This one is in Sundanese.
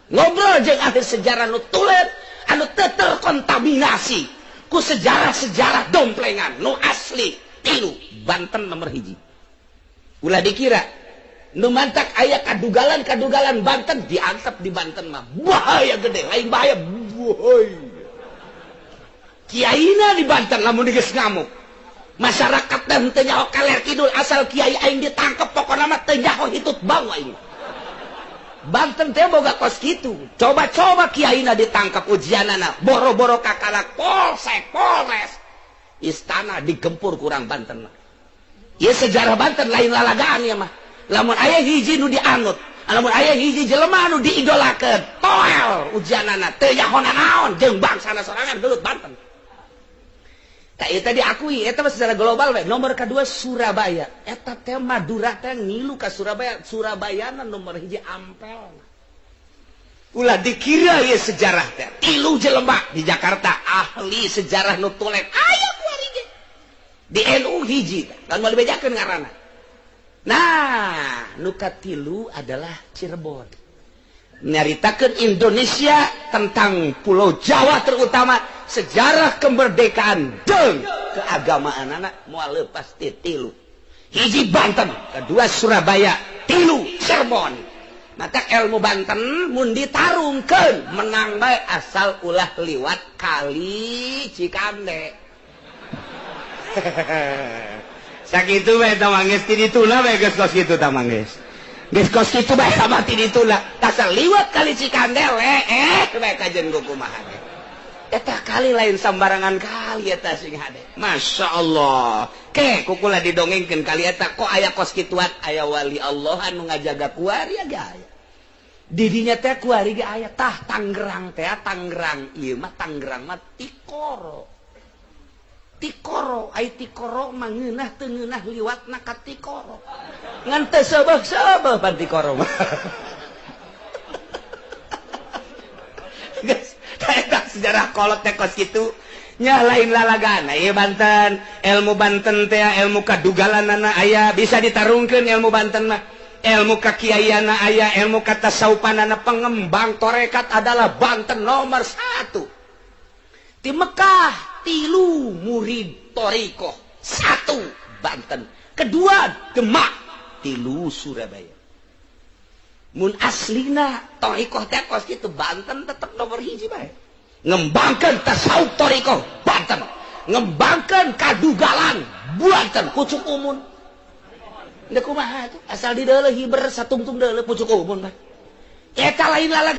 ngobrol jeung ahli sejarah nu tulet anu teu terkontaminasi ku sejarah-sejarah domplengan nu asli. Tilu Banten nomor hiji. Ulah dikira nu mantak aya kadugalan Banten diantep di Banten mah bahaya gede, lain bahaya boy. Kiaina di Banten lamun geus ngamuk. Masyarakat dan teu nyaho kaler kidul asal kiai aing ditangkep pokona mah teu nyaho hitut bau aing. Banten teh boga kos kitu. Coba-coba kiaina ditangkap ujianana, boro-boro kakalak polsek, polres. Istana digempur kurang Banten mah. Ieu sejarah Banten lain lalagaan ya mah. Lamun aya hiji nu dianut, lamun aya hiji jelema nu diidolakeun, toel ujianana teu nyaho naon jeung bangsana sorangan gelut Banten. Tak eta diakui, eta mah secara global we. Nomor kedua Surabaya. Eta teh Madura teh ngilu ka Surabaya. Surabayana nomor hiji Ampel. Ulah dikira ieu sejarah teh. Tilu jelema di Jakarta ahli sejarah nu tulen. Aya kuari ge. Di NU hiji teh. Lamun mau dibejakeun ngaranna. Nah, nu katilu adalah Cirebon. Nyaritakeun Indonesia tentang Pulau Jawa terutama sejarah kemerdekaan jeung keagamaan anak moal leupas ti tilu. Hiji Banten, kedua Surabaya, tilu Cirebon. Maka ilmu Banten mun ditarungkeun menang bae asal ulah liwat kali Cikande. Sakitu we tamanggeus ti dituna we geus kos kitu tamanggeus. Geus kos kitu bae sama ti dituna. Tasal liwat kali Cikande we kajen ku kumaha. Eta kali lain sambarangan kali eta sing hade. Masya Allah. Ke kukula didongengkeun kali eta kok aya kos kituan aya wali Allah anu ngajaga kuari ya aya. Di dinya teh kuari ge aya tah Tangerang teh Tangerang ieu mah Tangerang mah Tikoro. Tikoro ai Tikoro mah ngeunah teu ngeunah liwatna ka Tikoro. Ngan teu seubeuh-seubeuh pan Tikoro mah. Guys, eta sejarah kolot teh kos kitu nya lain lalagana ieu Banten. Ilmu Banten teh ilmu kadugalanana aya bisa ditarungkeun ilmu Banten mah. Ilmu kakiaiana aya, ilmu katasawufanana pengembang torekat adalah Banten nomor 1. Di Mekah tilu murid torikoh 1 Banten, kedua Demak, tilu Surabaya. Mun aslina torikoh teh kos kitu Banten tetep nomor hiji bae. Ngembangkeun tasawuf torikoh Banten, ngembangkeun kadugalan Banten kucuk umun. Da kumaha tuh asal di deuleuh hiber satungtung deuleuh pucuk umun mah. Eta lain lalag